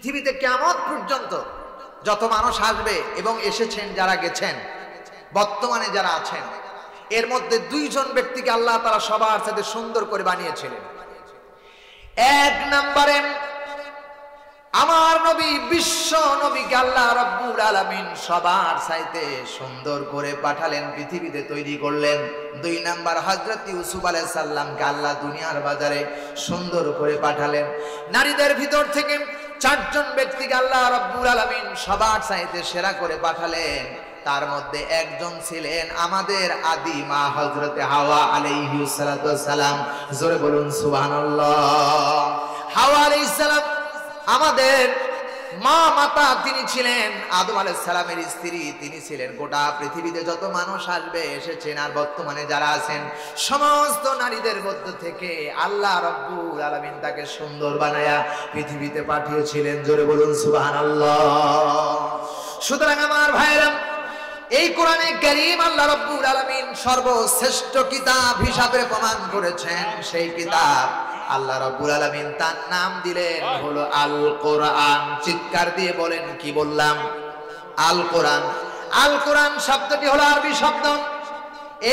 পৃথিবীতে কিয়ামত পর্যন্ত যত মানুষ আসবে এবং এসেছেন, যারা গেছেন, বর্তমানে যারা আছেন, এর মধ্যে দুইজন ব্যক্তিকে আল্লাহ তাআলা সবার সাথে সুন্দর করে বানিয়েছিলেন। এক নম্বরে আমার নবী, বিশ্ব নবীকে আল্লাহ রাব্বুল আলামিন সবার চাইতে সুন্দর করে পাঠালেন, পৃথিবীতে তৈরি করলেন। দুই নাম্বার হযরত ইউসুফ আলাইহিস সালামকে আল্লাহ দুনিয়ার বাজারে সুন্দর করে পাঠালেন। নারীদের ভিতর থেকে চারজন ব্যক্তিকে আল্লাহ রাব্বুল আলামিন সবার চাইতে সেরা করে পাঠালেন। তার মধ্যে একজন ছিলেন আমাদের আদি মা হযরতে হাওয়া আলাইহিস সালাতু ওয়াস সালাম। জোরে বলুন সুবহানাল্লাহ। হাওয়া আলাইহিস সালাম আমাদের মা মাতা, তিনি ছিলেন আদম আলাইহিস সালামের স্ত্রী। তিনি ছিলেন গোটা পৃথিবীতে যত মানুষ আসবে, এসেছেন, আর বর্তমানে যারা আছেন, সমস্ত নারীদের মধ্য থেকে আল্লাহ রাব্বুল আলামিন তাকে সুন্দর বানায়া পৃথিবীতে পাঠিয়েছিলেন। জোরে বলুন সুবহানাল্লাহ। সুতরাং আমার ভাইরা, এই কোরআনে কারীম আল্লাহ রাব্বুল আলামিন সর্বশ্রেষ্ঠ কিতাব হিসাবে প্রমাণ করেছেন। সেই কিতাব আল্লাহ রাব্বুল আলামিন তার নাম দিলেন হলো আল কোরআন। চিৎকার দিয়ে বলেন, কি বললাম? আল কোরআন। আল কোরআন শব্দটি হলো আরবি শব্দ,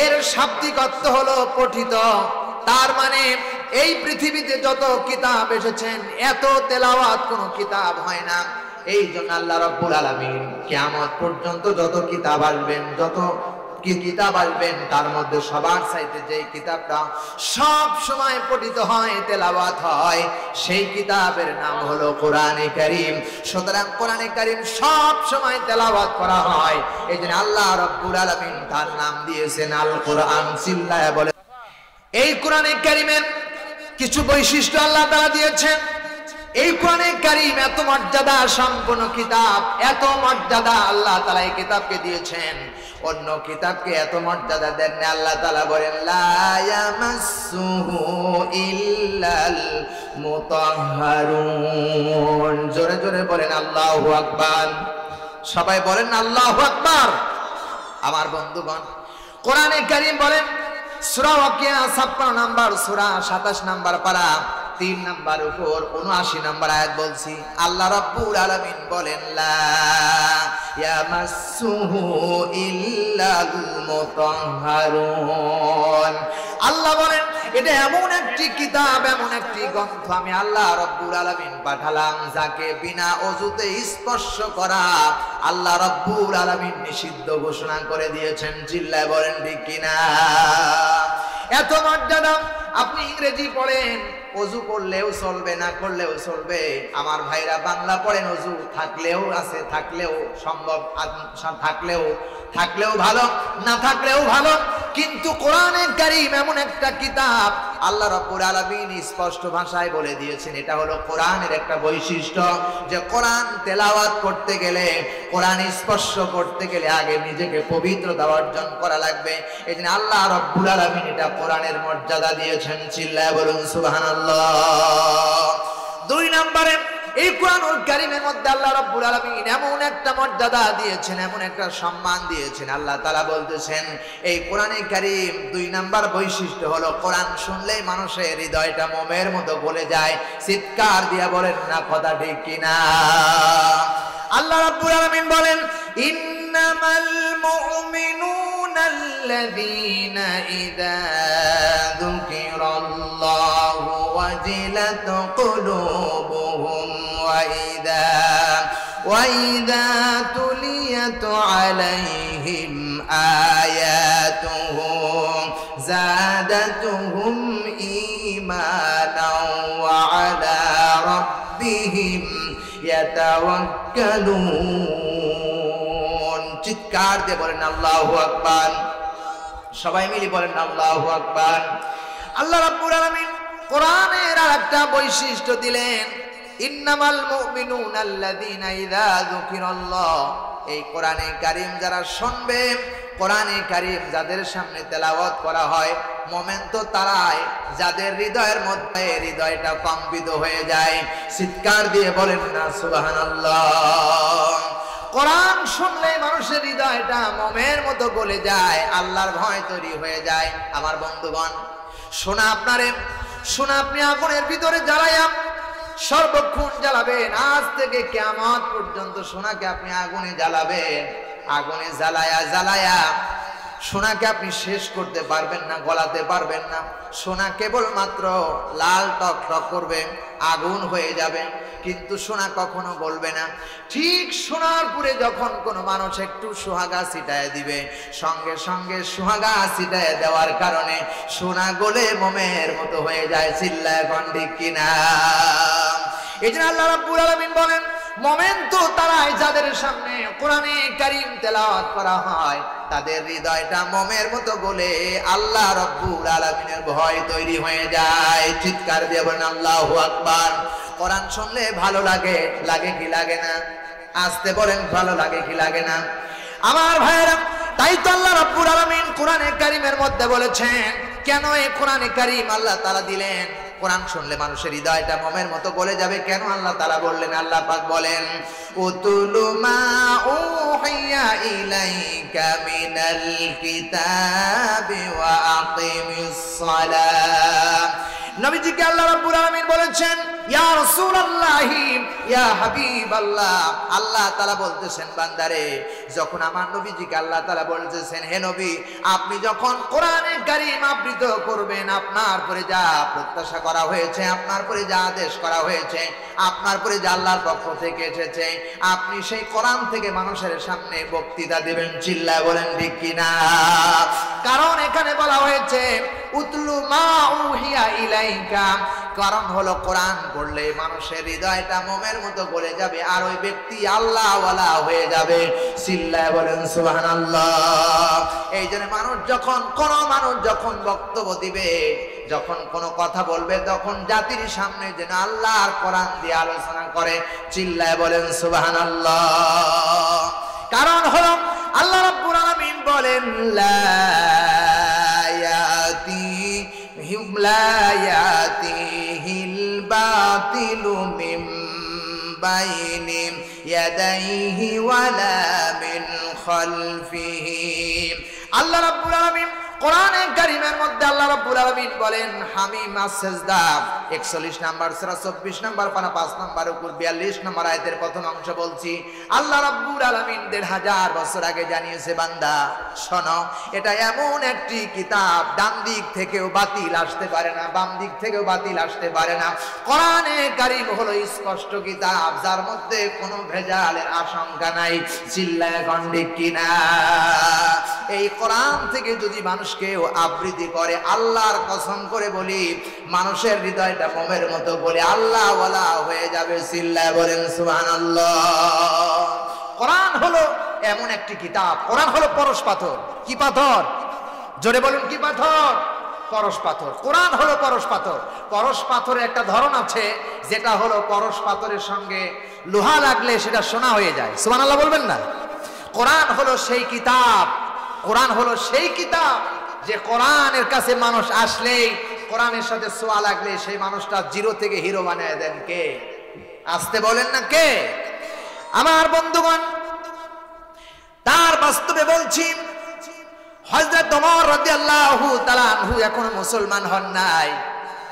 এর শাব্দিক অর্থ হলো পঠিত। তার মানে এই পৃথিবীতে যত কিতাব এসেছেন, এত তেলাওয়াত কোনো কিতাব হয় না। এই জন্য আল্লাহ রাব্বুল আলামিন কিয়ামত পর্যন্ত যত কিতাব আসবেন, যত কিতাব আসবেন, তার মধ্যে সবার চাইতে যে কিতাবটা সব সময় পঠিত হয়, তেলাওয়াত হয়, সেই কিতাবের নাম হলো কোরআনে কারীম। সুতরাং কোরআনে কারীম সব সময় তেলাওয়াত করা হয়। এই জন্য আল্লাহ রাব্বুল আলামিন তার নাম দিয়েছেন আল কোরআন। চিল্লায়া বলে, এই কোরআনে কারীমের কিছু বৈশিষ্ট্য আল্লাহ তাআলা দিয়েছেন। এই কোরআনে কারীম এত মর্যাদা সম্পন্ন কিতাব, এত মর্যাদা আল্লাহ তাআলা এই কিতাবকে দিয়েছেন। অন্য কিতাবকে এত মর্যাদা দেন না। আল্লাহ তাআলা বলেন, লা ইয়ামাসসুহু ইল্লাল মুতাহহারুন। জোরে জোরে বলেন আল্লাহু আকবার। সবাই বলেন আল্লাহু আকবার। আমার বন্ধুগণ, কোরআনে কারীম বলেন, সূরা ওয়াকিয়া 56 নাম্বার সূরা, 27 নাম্বার পারা, 3 নাম্বার উপর 79 নাম্বার আয়াত বলছি। আল্লাহ রাব্বুল আলামিন বলেন, লা ইয়ামাসসুহু ইল্লাল মুতাহহারুন। আল্লাহ বলেন, এটা এমন একটি কিতাব, এমন একটি গ্রন্থ আমি আল্লাহ রাব্বুল আলামিন পাঠালাম, যাকে বিনা ওযুতে স্পর্শ করা আল্লাহ রাব্বুল আলামিন নিষিদ্ধ ঘোষণা করে দিয়েছেন। চিল্লায় বলেন ঠিক কিনা? এত মর্যাদা। আপনি ইংরেজি পড়েন, ওযু করলেও চলবে, না করলেও চলবে। আমার ভাইরা বাংলা পড়েন, ওযু থাকলেও আছে, থাকলেও সম্ভব, থাকলেও ভালো, না থাকলেও ভালো। কিন্তু কোরআনে কারীম এমন একটা কিতাব, আল্লাহ রাব্বুল আলামিন স্পষ্ট ভাষায় বলে দিয়েছেন, এটা হলো কোরআনের একটা বৈশিষ্ট্য, যে কোরআন তেলাওয়াত করতে গেলে, কোরআন স্পর্শ করতে গেলে আগে নিজেকে পবিত্রতা অর্জন করা লাগবে। এই জন্য আল্লাহ রাব্বুল আলামিন এটা কোরআনের মর্যাদা দিয়েছেন। চিল্লায় বলুন সুবহানাল্লাহ। 2 নম্বরে, এই কোরআনুল কারীমের মধ্যে আল্লাহ রাব্বুল আলামিন এমন একটা মর্যাদা দিয়েছেন, এমন একটা সম্মান দিয়েছেন। আল্লাহ তাআলা বলতেছেন, এই কোরআনে কারীম 2 নাম্বার বৈশিষ্ট্য হলো, কোরআন শুনলেই মানুষের হৃদয়টা মোমের মতো গলে যায়। চিৎকার দিয়া বলেন না কথা ঠিক কিনা? আল্লাহ রাব্বুল আলামিন বলেন, ইন্নামাল মুমিনুনা আল্লাযীনা ইযা যুকিরাল্লাহু ওয়াজিলাত কুলুবুহুম وإذا تليت عليهم آياته زادتهم إيمانا وعلى ربهم يتوكلون। চিৎকার দিয়ে বলেন আল্লাহু আকবার। সবাই মিলে বলেন আল্লাহু আকবার। আল্লাহ রাব্বুল আলামিন কোরআনের আরেকটা বৈশিষ্ট্য দিলেন, ইন্নামাল মুমিনুনা আল্লাযীনা ইযা যুকিরাল্লাহ। এই কোরআনে কারীম যারা শুনবে, কোরআনে কারীম যাদের সামনে তেলাওয়াত করা হয়, মুমিন তো তারাই যাদের হৃদয়ের মধ্যে হৃদয়টা কম্পিত হয়ে যায়। চিৎকার দিয়ে বলেন না সুবহানাল্লাহ। কোরআন শুনলে মানুষের হৃদয়টা মোমের মতো গলে যায়, আল্লাহর ভয় তৈরি হয়ে যায়। আমার বন্ধুগণ, শোনা আপনি আগুনের ভিতরে জ্বালায়া সর্বক্ষণ জ্বালাবেন, আজ থেকে কিয়ামত পর্যন্ত সোনাকে আপনি আগুনে জ্বালাবেন। আগুনে জ্বালায়া জ্বালায়া সোনাকে আপনি শেষ করতে পারবেন না, গলাতে পারবেন না। সোনা কেবলমাত্র লাল টকটক করবে, আগুন হয়ে যাবে, কিন্তু সোনা কখনো গলবে না। ঠিক সোনার পুরে যখন কোনো মানুষ একটু সুহাগা ছিটায় দিবে, সঙ্গে সঙ্গে সুহাগা ছিটায় দেওয়ার কারণে সোনা গলে মোমের মতো হয়ে যায়। চিল্লায় এখন ঠিক কিনা? এই জন্য আল্লাহ রাব্বুল আলামিন বলেন, মোমেন তো তারাই যাদের সামনে কোরআনে কারীম তেলাওয়াত করা হয়, তাদের হৃদয়টা মোমের মতো গলে আল্লাহ রাব্বুল আলামিনের ভয় তৈরি হয়ে যায়। চিৎকার দিয়ে বলেন আল্লাহু আকবার। কোরআন শুনলে ভালো লাগে, লাগে কি লাগে না? আসতে বলেন, ভালো লাগে কি লাগে না? আমার ভাইয়েরা, তাই তো আল্লাহ রাব্বুল আলামিন কোরআনে কারীমের মধ্যে বলেছেন, কেন এই কোরআনে কারীম আল্লাহ তাআলা দিলেন? কোরআন শুনলে মানুষের হৃদয়টা মোমের মতো গলে যাবে। কেন আল্লাহ তাআলা বললেন? আল্লাহ পাক বলেন, উতুলু মা উহিয়া ইলাইকা মিনাল কিতাবি ওয়া আকিমিস সালাহ। নবীজিকে আল্লাহ রাব্বুল আলামিন বলেছেন, ইয়া রাসূলুল্লাহি, ইয়া হাবিবাল্লাহ। আল্লাহ তাআলা বলতেছেন, বান্দারে, যখন আমার নবীজিকে আল্লাহ তাআলা বলতেছেন, হে নবী, আপনি যখন কোরআনে কারীম আবৃত করবেন, আপনার পরে যা প্রত্যাশা করা হয়েছে, আপনার পরে যা আদেশ করা হয়েছে, আপনার পরে যা আল্লাহর পক্ষ থেকে এসেছে, আপনি সেই কোরআন থেকে মানুষের সামনে বক্তৃতা দিবেন। চিল্লায় বলেন ঠিক কিনা? কারণ এখানে বলা হয়েছে উতলু মা উহিয়া ইলাইকা, কারণ হলো কোরআন পড়লে মানুষের হৃদয়টা মোমের মতো গলে যাবে, আর ওই ব্যক্তি আল্লাহ ওয়ালা হয়ে যাবে। চিল্লায় বলেন সুবহানাল্লাহ। এই জন্য কোন মানুষ যখন বক্তব্য দিবে, যখন কোনো কথা বলবে, তখন জাতির সামনে যেন আল্লাহ আর কোরআন দিয়ে আলোচনা করে। চিল্লায় বলেন সুবহানাল্লাহ। কারণ হলো আল্লাহ রাব্বুল আলামিন বলেন, লা ইয়াতিহিল বাতিলু মিন বাইনি ইয়াদাইহি ওয়ালা মিন খালফিহি। আল্লাহ রাব্বুল আলামিন কোরআনে কারীমের মধ্যে আল্লাহ রাব্বুল আলামিন বলেন, হামিম আস-সাজদা 41 নাম্বার সূরা 24 নাম্বার পারা 5 নাম্বার উপর 42 নম্বর আয়াতের প্রথম অংশ বলছি। আল্লাহ রাব্বুল আলামিন 1500 বছর আগে জানিয়েছে, বান্দা শোনো, এটা এমন একটি কিতাব, ডান দিক থেকেও বাতিল আসতে পারে না, বাম দিক থেকেও বাতিল আসতে পারে না। কোরআনে কারীম হলো স্পষ্ট কিতাব, যার মধ্যে কোনো ভেজালের আশঙ্কা নাই। চিল্লায় গন্ডিক কিনা? এই কোরআন থেকে যদি মানুষ কেউ আবৃত্তি করে, আল্লাহর কসম করে বলি, মানুষের হৃদয়টা মোমের মতো বলে আল্লাহ ওয়ালা হয়ে যাবে। চিল্লায় বলেন সুবহানাল্লাহ। কোরআন হলো এমন একটি কিতাব, কোরআন হলো পরশ পাথর। কি পাথর? জোরে বলুন, কি পাথর? পরশ পাথর। কোরআন হলো পরশ পাথর। পরশ পাথরের একটা ধরন আছে, যেটা হলো পরশ পাথরের সঙ্গে লোহা লাগলে সেটা সোনা হয়ে যায়। সুবহানাল্লাহ বলবেন না? কোরআন হলো সেই কিতাব, কোরআন হলো সেই কিতাব যে কোরআনের কাছে মানুষ আসলেই, কোরআনের সাথে ছোঁয়া লাগলে সেই মানুষটা জিরো থেকে হিরো বানিয়ে দেন। কে? আসতে বলেন না, কে? আমার বন্ধুগণ, তার বাস্তবে বলছি, হযরত ওমর রাদিয়াল্লাহু তাআলা আনহু এখনো মুসলমান হন নাই।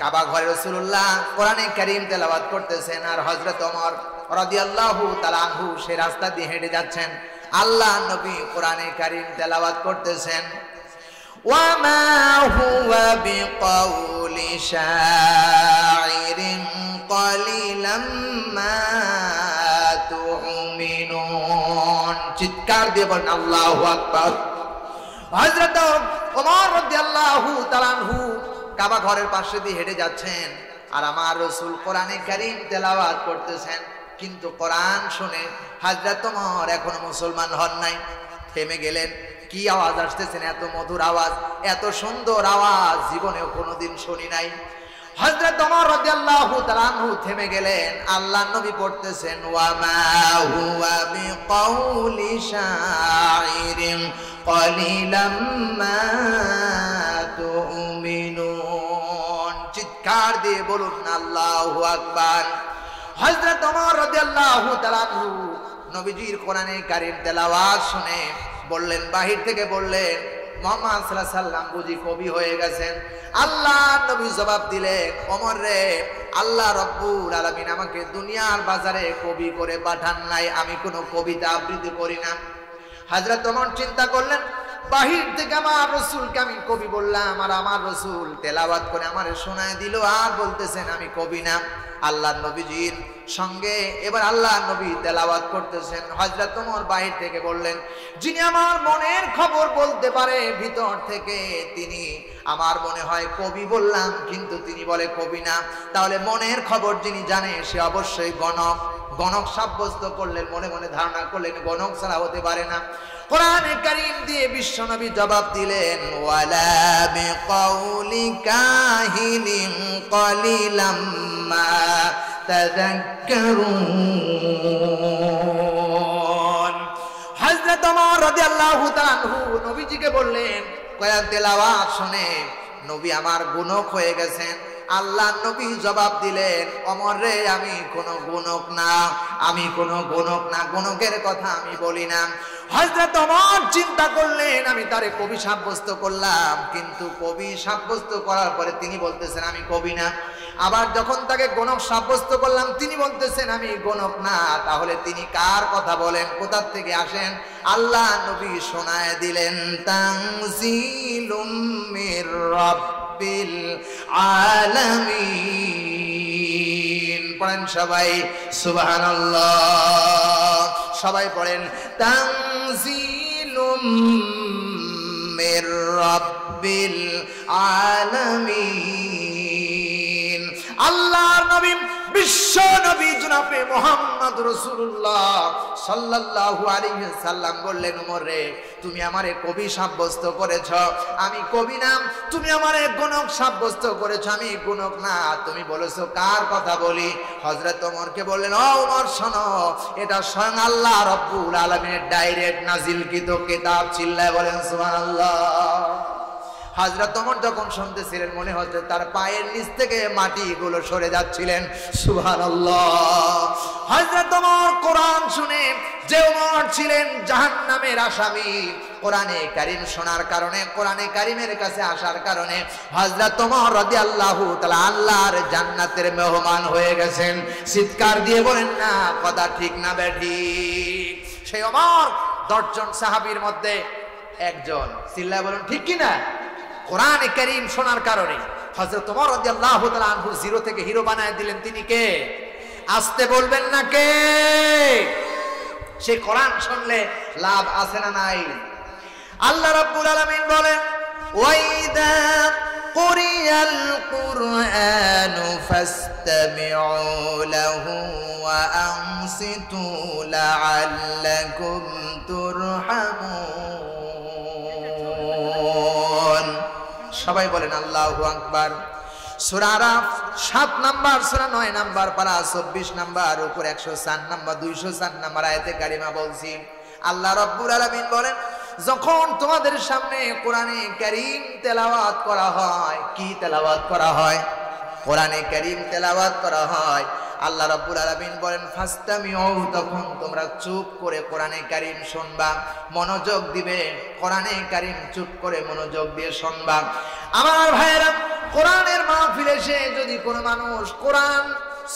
কাবা ঘরে রাসূলুল্লাহ কোরআনে কারীম তেলাওয়াত করতেছেন, আর হযরত ওমর রাদিয়াল্লাহু তাআলা আনহু সেই রাস্তা দিয়ে হেঁটে যাচ্ছেন। আল্লাহ নবী কোরআনে কারীম তেলাওয়াত করতেছেন। ওয়া মা হুয়া বিকাউলি শাইরিন ক্বালিলাম মা তুমিনুন। চিৎকার দিয়ে বলেন আল্লাহু আকবার। হযরত ওমর রাদিয়াল্লাহু তাআলা আনহু কাবা ঘরের পাশে দিয়ে হেঁটে যাচ্ছেন, আর আমার রাসূল কোরআনে কারীম তেলাওয়াত করতেছেন। কিন্তু কোরআন শুনে হযরত ওমর এখনো মুসলমান হন নাই। থেমে গেলেন। কি আওয়াজ আসতেছেন? এত মধুর আওয়াজ, এত সুন্দর আওয়াজ জীবনেও কোনোদিন শুনি নাই। হযরত ওমর রাদিয়াল্লাহু তাআলা আনহু থেমে গেলেন। আল্লাহর নবী পড়তেছেন, ওয়া মা হুয়া বিকাউলি শাইরিন ক্বালিলাম মা তুমিনুন। চিৎকার দিয়ে বলুন আল্লাহু আকবার। হযরত ওমর রাদিয়াল্লাহু তাআলা আনহু নবীজির কোরআনে কারীম তেলাওয়াত শুনে বললেন, বাহির থেকে বললেন, মুহাম্মদ সাল্লাল্লাহু আলাইহি সাল্লাম বুঝি কবি হয়ে গেছেন? আল্লাহ নবী জবাব দিলেন, ওমর রে, আল্লাহ রব্বুল আলামিন আমাকে দুনিয়ার বাজারে কবি করে পাঠান নাই, আমি কোনো কবিতা আবৃত্তি করি না। হযরত ওমর চিন্তা করলেন, বাহির থেকে আমার রাসূলকে আমি কবি বললাম, আর আমার রাসূল তেলাওয়াত করে আমারে শোনায় দিল, আর বলতেছেন আমি কবি না। আল্লাহ নবীজির সঙ্গে এবার আল্লাহ নবী তেলাওয়াত করতেছেন। হযরত ওমর বাহির থেকে বললেন, যিনি আমার মনের খবর বলতে পারে ভিতর থেকে, তিনি আমার মনে হয় কবি বললাম, কিন্তু তিনি বলে কবি না, তাহলে মনের খবর যিনি জানে সে অবশ্যই গণক। গণক সাব্যস্ত করলেন, মনে মনে ধারণা করলেন গণক ছাড়া হতে পারে না। কোরআনে কারীম দিয়ে বিশ্বনবী জবাব দিলেন, ওয়ালা বিকাউলি কাহিনিন কলিলাম মা তাযাক্কারুন। হযরত ওমর রাদিয়াল্লাহু তাআলা আনহু নবীজিকে বললেন, কোরআন তেলাওয়াত শুনে নবী আমার গুণক হয়ে গেছেন। আল্লাহ নবী জবাব দিলেন, ওমর রে, আমি কোনো গুণক না, আমি কোনো গুণক না, গুণকের কথা আমি বলি না। হযরত ওমর চিন্তা করলেন, আমি তারে কবি সাব্যস্ত করলাম, কিন্তু কবি সাব্যস্ত করার পরে তিনি বলতেছেন আমি কবি না। আবার যখন তাকে গণক সাব্যস্ত করলাম, তিনি বলতেছেন আমি গণক না, তাহলে তিনি কার কথা বলেন, কোথা থেকে আসেন? আল্লাহ নবী শোনায় দিলেন, তানজিলুম মির রাব্বিল আলামিন। পড়েন সবাই সুবহানাল্লাহ, সবাই পড়েন, তানজিলুম মির রাব্বিল আলামিন। আল্লাহর নবী বিশ্ব নবী জনাবে মুহাম্মদ রাসূলুল্লাহ সাল্লাল্লাহু আলাইহি সাল্লাম বললেন, ওমর রে, তুমি আমারে কবি সাব্যস্ত করেছ, আমি কবি না। তুমি আমারে গণক সাব্যস্ত করেছ, আমি গণক না। তুমি বলেছো কার কথা বলি? হযরত ওমরকে বললেন, ও ওমর শোনো, এটা স্বয়ং আল্লাহ রব্বুল আলামিনের ডাইরেক্ট নাজিলকৃত কিতাব। চিল্লায় বলেন সুবহানাল্লাহ। হযরত ওমর যখন শুনতেছিলেন, মনে হচ্ছে তার পায়ের নিচ থেকে মাটিগুলো সরে যাচ্ছিলেন। সুবহানাল্লাহ। হযরত ওমর কোরআন শুনে, যে ওমর ছিলেন জাহান্নামের আসামি, কোরআনে কারীম শোনার কারণে, কোরআনে কারীমের কাছে আসার কারণে হযরত ওমর রাদিয়াল্লাহু তাআলা আল্লাহর জান্নাতের মেহমান হয়ে গেছেন। চিৎকার দিয়ে বলেন না কথা ঠিক না বেঠিক? সেই ওমর 10 জন সাহাবীর মধ্যে একজন। চিল্লায় বলেন ঠিক কি না? কোরআনে কারীম শোনার কারণে হযরত ওমর রাদিয়াল্লাহু তাআলা আনহু জিরো থেকে হিরো বানায় দিলেন। তিনি কে? আসতে বলবেন না কে? সে কোরআন শুনলে লাভ আছে না নাই? আল্লাহ রাব্বুল আলামিন বলেন, ওয়াইদা কুরিয়াল কুরআনু ফাসতামিউ লাহু ওয়া আনসিতু লাআল্লাকুম তুরহামুন। সবাই বলেন আল্লাহু আকবার। সূরা আরাফ 7 নাম্বার সূরা 9 নাম্বার পারা 24 নাম্বার উপর 104 নাম্বার 204 নাম্বার আয়াতে কারিমা বলছি। আল্লাহ রাব্বুল আলামিন বলেন, যখন তোমাদের সামনে কোরআনে কারীম তেলাওয়াত করা হয়, কি তেলাওয়াত করা হয়? কোরআনে কারীম তেলাওয়াত করা হয়। আল্লাহ রাব্বুল আলামিন বলেন, ফাসতামিউ, তখন তোমরা চুপ করে কোরআনে কারীম শুনবা, মনোযোগ দিবে। কোরআনে কারীম চুপ করে মনোযোগ দিয়ে শুনবা। আমার ভাইয়েরা, কোরআনের মাহফিলে এসে যদি কোনো মানুষ কোরআন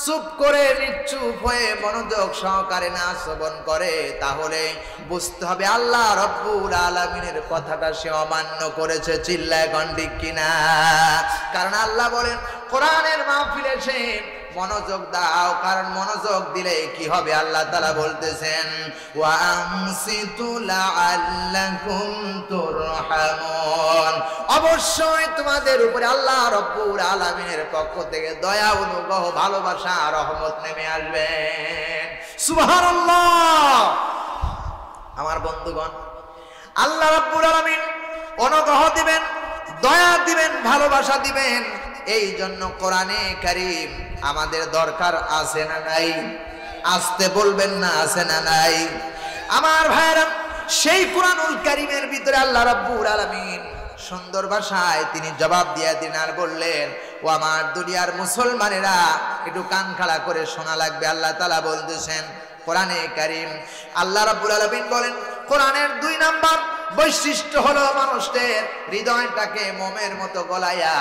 চুপ করে নিশ্চুপ হয়ে মনোযোগ সহকারে না শ্রবণ করে, তাহলে বুঝতে হবে আল্লাহ রব্বুল আলামিনের কথাটা সে অমান্য করেছে। চিল্লায় কোন ঠিক কিনা? কারণ আল্লাহ বলেন, কোরআনের মাহফিলে এসে মনোযোগ দাও, কারণ মনোযোগ দিলে কি হবে? আল্লাহ তাআলা বলতেছেন, ওয়া আনসিতু লাআল্লাকুম তুরহামুন, অবশ্যই তোমাদের উপরে আল্লাহ রব্বুল আলামিনের পক্ষ থেকে দয়া, অনুগ্রহ, ভালোবাসা, রহমত নেমে আসবে। সুবহানাল্লাহ। আমার বন্ধুগণ, আল্লাহ রব্বুল আলামিন অনুগ্রহ দিবেন, দয়া দিবেন, ভালোবাসা দিবেন। এই জন্য কোরআনে কারীম আমাদের দরকার আছে না নাই? আসতে বলবেন না, আছে না নাই? আমার ভাইরা, সেই কোরআনুল কারীমের ভিতরে আল্লাহ রাব্বুল আলামিন সুন্দর ভাষায় তিনি জবাব দিয়ে দিন আর বললেন, ও আমার দুনিয়ার মুসলমানেরা, একটু কান খাড়া করে শোনা লাগবে। আল্লাহ তাআলা বলতেছেন কোরআনে কারীম, আল্লাহ রাব্বুল আলামিন বলেন, কোরআনের 2 নাম্বার বৈশিষ্ট্য হলো মানুষের হৃদয়টাকে মোমের মতো গলাইয়া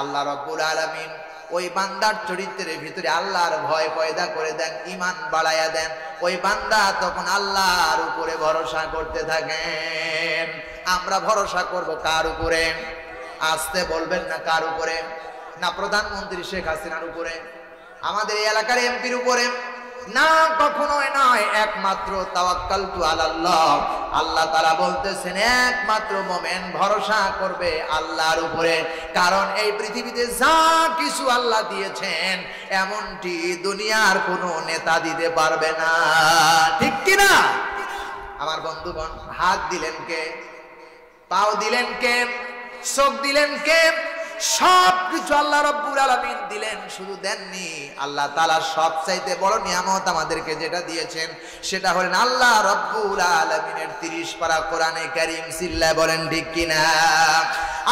আল্লাহ রাব্বুল আলামিন ওই বান্দার চরিত্রের ভিতরে আল্লাহর ভয় পয়দা করে দেন, ঈমান বাড়ায়া দেন। ওই বান্দা তখন আল্লাহর উপরে ভরসা করতে থাকেন। আমরা ভরসা করব কার উপরে? আসতে বলবেন না কার উপরে? না প্রধানমন্ত্রী শেখ হাসিনার উপরে, আমাদের এই এলাকার এমপির উপরে? না, কখনোই নয়। একমাত্র তাওয়াক্কালতু আলাল্লাহ। আল্লাহ তাআলা বলতেছেন একমাত্র মুমিন ভরসা করবে আল্লাহর উপরে। কারণ এই পৃথিবীতে যা কিছু আল্লাহ দিয়েছেন এমনটি দুনিয়ার কোনো নেতা দিতে পারবে না, ঠিক কি না? আমার বন্ধুগণ, হাত দিলেন কে? পাও দিলেন কে? চোখ দিলেন কে? সব কিছু আল্লাহ রাব্বুল আলামিন দিলেন, শুধু দেননি আল্লাহ তাআলা সবচাইতে বড় নিয়ামত আমাদেরকে যেটা দিয়েছেন সেটা হলেন আল্লাহ রাব্বুল আলামিনের 30 পারা কোরআনে কারীম। সিল্লায় বলেন ঠিক কিনা?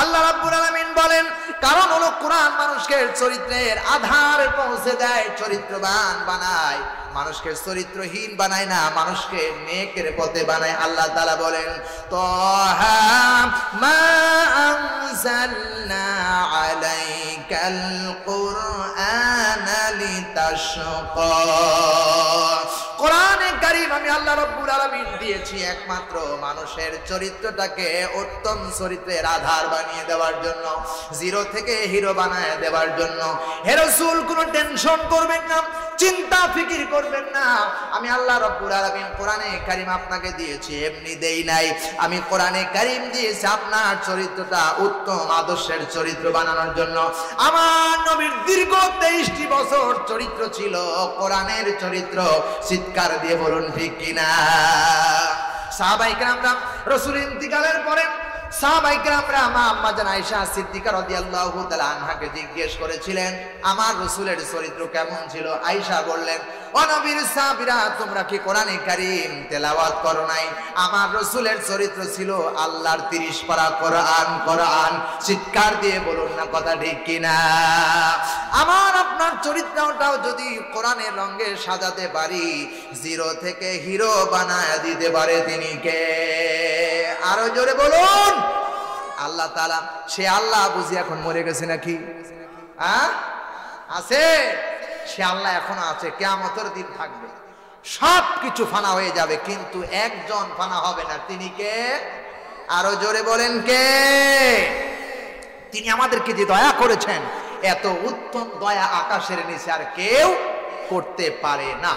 আল্লাহ রাব্বুল আলামিন বলেন, কারণ হলো কোরআন মানুষকে চরিত্রের আধার পৌঁছে দেয়, চরিত্রবান বানায়, মানুষকে চরিত্রহীন বানায় না, মানুষকে নেকের পথে বানায়। আল্লাহ তাআলা বলেন, তাহা মা আনজালনা আলাইকাল কুরআনা লিতাশকা। কোরআনে কারীম আমি আল্লাহ রাব্বুল আলামিন দিয়েছি একমাত্র মানুষের চরিত্রটাকে উত্তম চরিত্রের আধার বানিয়ে দেওয়ার জন্য, জিরো থেকে হিরো বানায় দেওয়ার জন্য। হে রাসূল, কোনো টেনশন করবেন না, চিন্তা ফিকির করবেন না। আমি আল্লাহ রাব্বুল আলামিন কোরআনে কারীম আপনাকে দিয়েছি এমনি দেই নাই। আমি কোরআনে কারীম দিয়েছি আপনার চরিত্রটা উত্তম আদর্শের চরিত্র বানানোর জন্য। আমার নবীর দীর্ঘ 23টি বছর চরিত্র ছিল কোরআনের চরিত্র। চিৎকার দিয়ে বলুন ঠিক কিনা? সাহাবায়ে কেরামরা রাসূল ইন্তিকালের পরে সাহাবায়ে কেরামরা মা আম্মা জান আয়েশা সিদ্দিকা রাদিয়াল্লাহু তাআলা আনহাকে জিজ্ঞেস করেছিলেন, আমার রাসূলের চরিত্র কেমন ছিল? আয়েশা বললেন, ও নবীর সাহাবীরা, তোমরা কি কোরআনে কারীম তেলাওয়াত করো নাই? আমার রাসূলের চরিত্র ছিল আল্লাহর 30 পারা কোরআন। কোরআন চিৎকার দিয়ে বলুন না কথা ঠিক কিনা? আমার আপনার চরিত্রটাও যদি কোরআনের রঙে সাজাতে পারি, জিরো থেকে হিরো বানায় দিতে পারে তিনি কে? আরো জোরে বলুন। আল্লাহ তাআলা। সে আল্লাহ বুঝি এখন মরে গেছে নাকি? আছে? সে আল্লাহ এখনো আছে, কিয়ামতের দিন থাকবে, সব কিছু ফানা হয়ে যাবে, কিন্তু একজন ফানা হবে না। তিনি কে? আরো জোরে বলেন কে? তিনি আমাদেরকে যে দয়া করেছেন, এত উত্তম দয়া আকাশের নিচে আর কেউ করতে পারে না।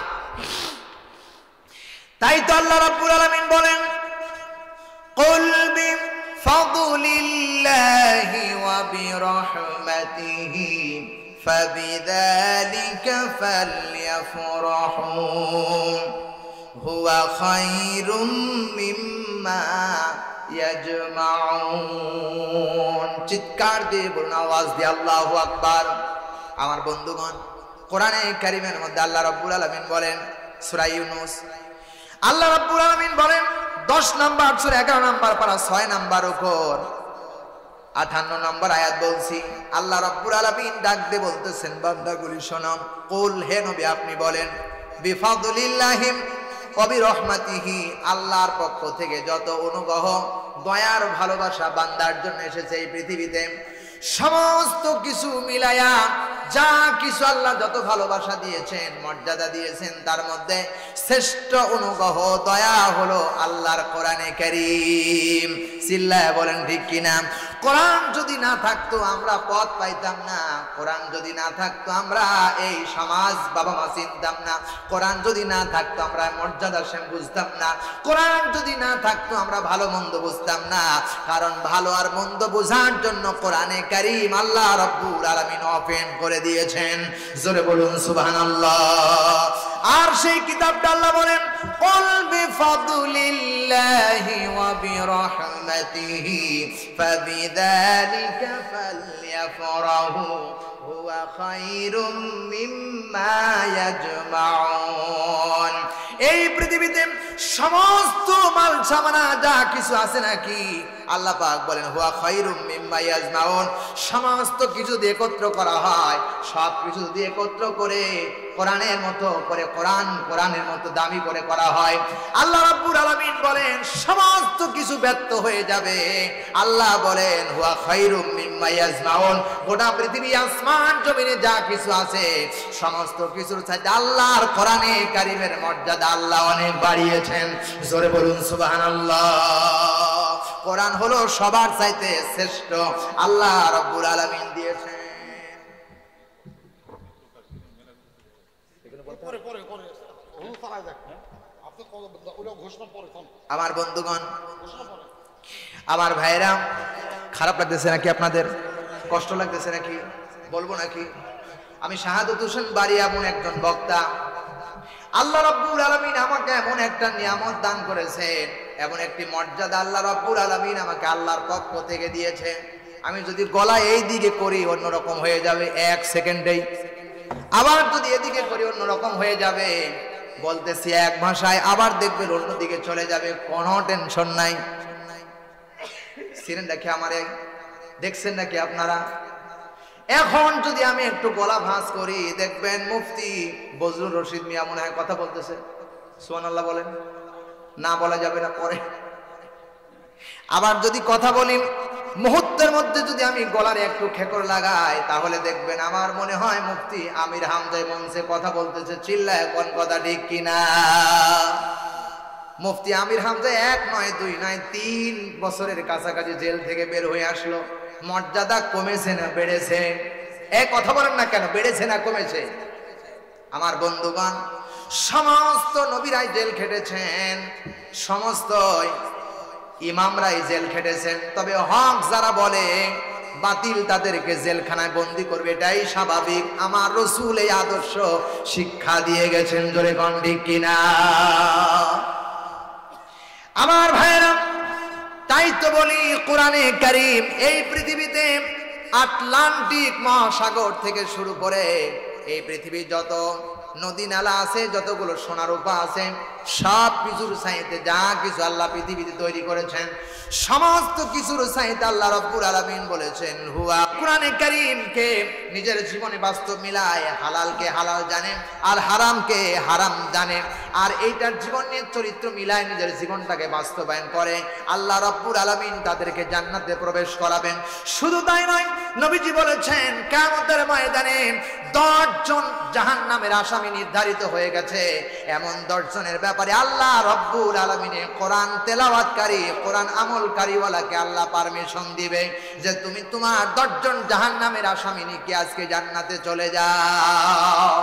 তাই তো আল্লাহ রাব্বুল আলামিন বলেন, কুল বিফাদলিল্লাহি ওয়া বিরহমাতিহি ফাবিযালিকা ফালইফরাহু হুয়া খায়রুম মিম্মা ইয়াজমাউন। চিৎকার দিয়ে বলুন, আওয়াজ দিয়ে আল্লাহু আকবার। আমার বন্ধুগণ, কোরআনে কারীমের মধ্যে আল্লাহ রাব্বুল আলামিন বলেন, সূরা ইউনূস আল্লাহ রাব্বুল আলামিন বলেন 10 নম্বর সূরা 11 নম্বর পারা 6 নম্বর উপর 58 নম্বর আয়াত বলছি। আল্লাহ রাব্বুল আলামিন ডাক দিয়ে বলতেছেন, বান্দাগুলি শোনো, কুল, হে নবী আপনি বলেন, বিফাদলিল্লাহি ওয়া বিরহমাতিহি, আল্লাহর পক্ষ থেকে যত অনুগ্রহ দয়ার ভালোবাসা বান্দার জন্য এসেছে এই পৃথিবীতে, সমস্ত কিছু মিলায়া যা কিছু আল্লাহ যত ভালোবাসা দিয়েছেন, মর্যাদা দিয়েছেন, তার মধ্যে শ্রেষ্ঠ অনুগ্রহ দয়া হলো আল্লাহর কোরআনে কারীম। চিল্লায় বলেন ঠিক কিনা? কোরআন যদি না থাকতো আমরা পথ পাইতাম না, কোরআন যদি না থাকতো আমরা এই সমাজ বাবা মা চিনতাম না, কোরআন যদি না থাকতো আমরা মর্যাদা শ্যাম বুঝতাম না, কোরআন যদি না থাকতো আমরা ভালো মন্দ বুঝতাম না। কারণ ভালো আর মন্দ বোঝার জন্য কোরআনে কারীম আল্লাহ রাব্বুল আলামিন ওপেন করে দিয়েছেন। জোরে বলুন সুবহানাল্লাহ। আর সেই কিতাবটা আল্লাহ বলেন, কুল বিফাদলিল্লাহি ওয়া বিরহমাতিহি ফাবিযালিকা ফালইফরাহু হুয়া খায়রুম মিম্মা ইয়াজমাউন। এই পৃথিবীতে সমস্ত মাল সামানা যা কিছু আছে নাকি, আল্লাহ পাক বলেন হুয়া খায়রুম মিম্মা ইয়াজমাউন, সমস্ত কিছু দিয়ে একত্র করা হয়, সব কিছু দিয়ে একত্র করে কোরআনের মতো করে কোরআনের মতো দামি করে করা হয়। আল্লাহ রাব্বুল আলামিন বলেন সমস্ত কিছু ব্যর্থ হয়ে যাবে, আল্লাহ বলেন হুয়া খায়রুম মিম্মা ইয়াজমাউন, গোটা পৃথিবী আসমান জমিনে যা কিছু আছে সমস্ত কিছুর চাইতে আল্লাহর কোরআনে কারীমের মর্যাদা আল্লাহ অনেক বাড়িয়েছেন। জোরে বলুন সুবহানাল্লাহ। কোরআন হলো সবার চাইতে শ্রেষ্ঠ, আল্লাহ রাব্বুল আলামিন দিয়েছেন। আমার বন্ধুগণ, আমার ভাইরা, খারাপ লাগতেছে নাকি? আপনাদের কষ্ট লাগতেছে নাকি? বলবো নাকি? আমি শাহাদত হোসেন বাড়ি এমন একজন বক্তা, আল্লাহ রাব্বুল আলামিন আমাকে এমন একটা নিয়ামত দান করেছেন, এমন একটি মর্যাদা আল্লাহ রাব্বুল আলামিন আমাকে আল্লাহর পক্ষ থেকে দিয়েছে। আমি যদি গলা এই দিকে করি অন্যরকম হয়ে যাবে এক সেকেন্ডেই, আবার যদি এদিকে করি অন্যরকম হয়ে যাবে, বলতেছি এক ভাষায়, আবার দেখবেন অন্যদিকে চলে যাবে, কোনো টেনশন নাই। ছিলেন নাকি আমারে? দেখছেন নাকি আপনারা? এখন যদি আমি একটু গলা ভাঁজ করি দেখবেন মুফতি বজলুর রশিদ মিয়া মনে হয় কথা বলতেছে। সুবহানাল্লাহ বলেন, না বলা যাবে না পরে। আবার যদি কথা বলি মুহূর্তের মধ্যে যদি আমি গলার একটু খেকর লাগাই তাহলে দেখবেন আমার মনে হয় মুফতি আমির হামজা মঞ্চে কথা বলতেছে। চিল্লায় কোন কথা ঠিক কিনা? মুফতি আমির হামজা 1 নয় 2 নয় 3 বছরের কাছাকাছি জেল থেকে বের হয়ে আসলো। মর্যাদা কমেছে না বেড়েছে? কথা বলেন না কেন, বেড়েছে না কমেছে? আমার বন্ধুগণ, সমস্ত নবীরাই জেল খেটেছেন, সমস্ত ইমামরাই জেল খেটেছেন, তবে হক যারা বলে বাতিল তাদেরকে জেলখানায় বন্দি করবে, এটাই স্বাভাবিক। আমার রাসূল এই আদর্শ শিক্ষা দিয়ে গেছেন। জোরে কোন ঠিক কিনা? আমার ভাইরা, তাই তো বলি কোরআনে কারীম এই পৃথিবীতে আটলান্টিক মহাসাগর থেকে শুরু করে এই পৃথিবী যত নদী নালা আছে, যতগুলো সোনার রূপা আছে, সব কিছুর চাইতে যা কিছু আল্লাহ পৃথিবীতে তৈরি করেছেন সমস্ত কিছুর চাইতে আল্লাহ রাব্বুল আলামিন বলেছেন হুয়া। কোরআনে কারীমকে নিজের জীবনে বাস্তব মিলায় হালালকে হালাল জানে আর হারামকে হারাম জানে, আর এইটার জীবনের চরিত্র মিলায় নিজের জীবনটাকে বাস্তবায়ন করে আল্লাহ রাব্বুল আলামিন তাদেরকে জান্নাতে প্রবেশ করাবেন। শুধু তাই নয়, নবীজি বলেছেন কিয়ামতের ময়দানে 10 জন জাহান্নামের আসামি নির্ধারিত হয়ে গেছে। এমন 10 জনের ব্যাপারে আল্লাহ রাব্বুল আলামিনে কোরআন তেলাওয়াতকারী, কোরআন আমলকারীওয়ালাকে আল্লাহ পারমিশন দিবে যে তুমি তোমার 10 জন জাহান্নামের আসামি নিয়ে আজকে জান্নাতে চলে যাও।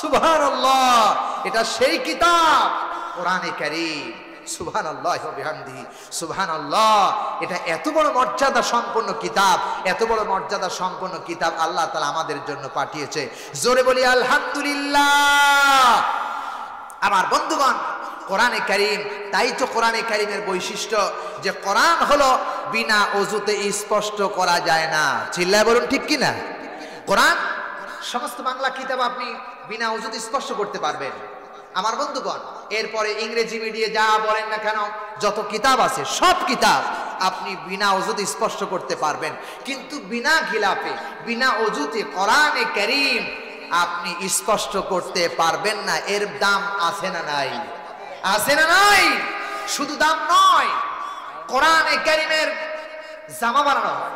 সুবহানাল্লাহ, এটা সেই কিতাব কোরআনে কারীম। সুবহানাল্লাহ ওয়া বিহামদিহি সুবহানাল্লাহ। এটা এত বড় মর্যাদা সম্পন্ন কিতাব, এত বড় মর্যাদা সম্পন্ন কিতাব আল্লাহ তাআলা আমাদের জন্য পাঠিয়েছে। জোরে বলি আলহামদুলিল্লাহ। আমার বন্ধুগণ, কোরআনে কারীম, তাই তো কোরআনে কারীমের বৈশিষ্ট্য যে কোরআন হলো বিনা ওযুতে স্পষ্ট করা যায় না। চিল্লায় বলুন ঠিক কিনা? কোরআন সমস্ত বাংলা কিতাব আপনি বিনা ওযুতে স্পষ্ট করতে পারবেন। আমার বন্ধুগণ, এরপরে ইংরেজি মিডিয়া যা বলেন না কেন, যত কিতাব আছে সব কিতাব আপনি বিনা ওযুতে স্পষ্ট করতে পারবেন, কিন্তু বিনা খিলাফে, বিনা ওযুতে কোরআনে কারীম আপনি স্পষ্ট করতে পারবেন না। এর দাম আছে না নাই? আছে না নাই? শুধু দাম নয়, কোরআনে কারীমের জামা বানানো হয়,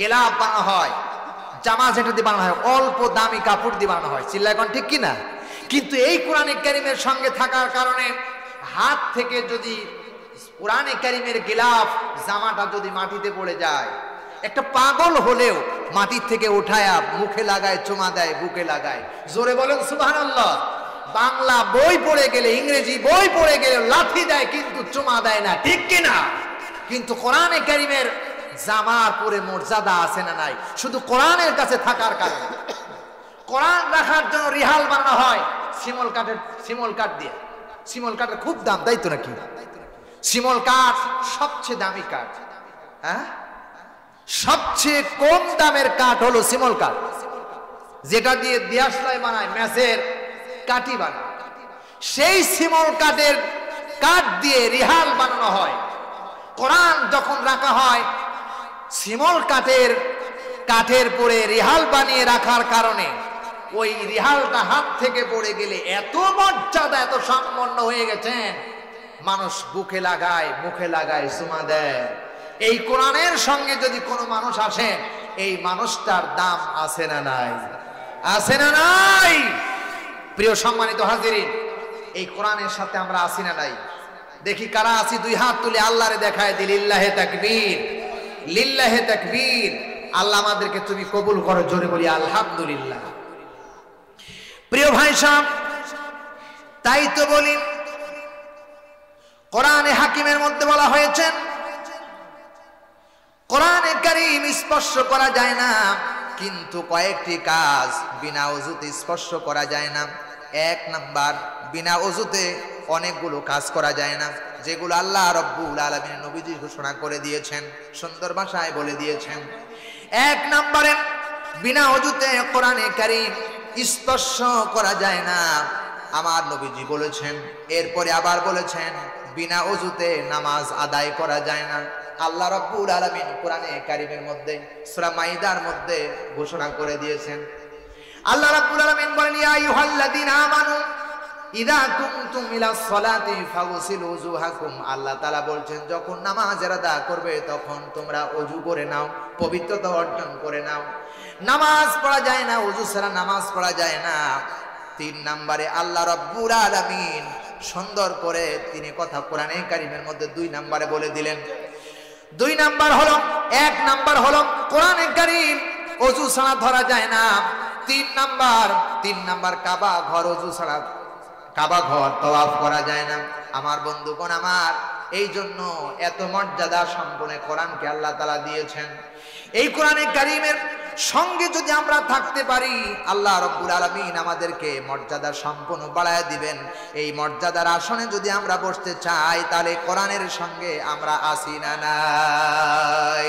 গেলাপ বানানো হয়, জামা যেটা দিয়ে বানানো হয় অল্প দামি কাপড় দিয়ে বানানো হয়। চিল্লা এখন ঠিক কিনা? কিন্তু এই কোরআনে কারীমের সঙ্গে থাকার কারণে হাত থেকে যদি কোরআনে কারীমের গিলাফ জামাটা যদি মাটিতে পড়ে যায়, একটা পাগল হলেও মাটির থেকে উঠায়া মুখে লাগায়, চুমা দেয়, বুকে লাগায়। জোরে বলেন সুবহানাল্লাহ। বাংলা বই পড়ে গেলে, ইংরেজি বই পড়ে গেলে লাথি দেয় কিন্তু চুমা দেয় না, ঠিক কিনা? কিন্তু কোরআনে কারীমের জামার পরে মর্যাদা আছে না নাই? শুধু কোরআনের কাছে থাকার কারণে। কোরআন রাখার জন্য রিহাল বানানো হয় শিমল কাঠ দিয়ে। শিমল কাঠের খুব দাম, তাই তো নাকি? শিমল কাঠ সবচেয়ে দামি কাঠ। হ্যাঁ, সবচেয়ে কম দামের কাঠ হলো শিমল কাঠ, যেটা দিয়ে দিয়াশলাই বানায়, ম্যাচের কাঠি বানায়। সেই শিমল কাঠের কাঠ দিয়ে রিহাল বানানো হয়। কোরআন যখন রাখা হয় শিমল কাঠের পরে রিহাল বানিয়ে রাখার কারণে ওই রিহালটা হাত থেকে পড়ে গেলে এত মর্যাদা, এত সম্পন্ন হয়ে গেছেন, মানুষ বুকে লাগায়, মুখে লাগায়, চুমা দেয়। এই কোরআনের সঙ্গে যদি কোনো মানুষ আসে, এই মানুষটার দাম আছে না নাই? আছে না নাই? প্রিয় সম্মানিত হাজিরিন, এই কোরআনের সাথে আমরা আসি না নাই? দেখি কারা আছি, দুই হাত তুলে আল্লাহরে দেখায় দিই, লিল্লাহে তাকবীর, লিল্লাহে তাকবীর। আল্লাহ আমাদেরকে তুমি কবুল করো, জোরে বলি আলহামদুলিল্লাহ। প্রিয় ভাই সাহেব, তাই তো বলি কোরআনে হাকিমের মধ্যে বলা হয়েছে কোরআনে কারীম স্পর্শ করা যায় না, কিন্তু কয়েকটি কাজ বিনা ওযুতে স্পর্শ করা যায় না। এক নাম্বার, বিনা ওযুতে অনেকগুলো কাজ করা যায় না, যেগুলো আল্লাহ রাব্বুল আলামিন নবীজি ঘোষণা করে দিয়েছেন, সুন্দর ভাষায় বলে দিয়েছেন। এক নম্বরে বিনা ওযুতে কোরআনে কারীম স্পর্শ করা যায় না, আমার নবীজি বলেছেন। এরপরে আবার বলেছেন বিনা ওযুতে নামাজ আদায় করা যায় না। আল্লাহ রাব্বুল আলামিন কোরআনে কারীমের মধ্যে সূরা মাইদার মধ্যে ঘোষণা করে দিয়েছেন। আল্লাহ রাব্বুল আলামিন বলেন, ইয়া আইয়ুহাল্লাযীনা আমানু ইযা কুমতুম ইলাস সালাতি ফাগসিলু ওযুহাকুম। আল্লাহ তাআলা বলছেন, যখন নামাজের আদা করবে তখন তোমরা ওযু করে নাও, পবিত্রতা অর্জন করে নাও। নামাজ পড়া যায় না, ওযু ছাড়া নামাজ পড়া যায় না। তিন নম্বরে আল্লাহ রাব্বুল আলামিন সুন্দর করে তিনি কথা কোরআনে কারীমের মধ্যে দুই নম্বরে বলে দিলেন। দুই নাম্বার হলো, এক নাম্বার হলো কোরআনে কারীম ওযু ছাড়া ধরা যায় না। তিন নাম্বার কাবা ঘর, ওযু ছাড়া কাবা ঘর তওয়াফ করা যায় না। আমার বন্ধুগণ আমার, এই জন্য এত মর্যাদা সম্পন্ন কোরআনকে আল্লাহ তাআলা দিয়েছেন। এই কোরআনে কারীমের সঙ্গে যদি আমরা থাকতে পারি, আল্লাহ রাব্বুল আলামিন আমাদেরকে মর্যাদা সম্পন্ন বাড়ায় দিবেন। এই মর্যাদার আসনে যদি আমরা বসতে চাই, তাহলে কোরআনের সঙ্গে আমরা আসি না নাই?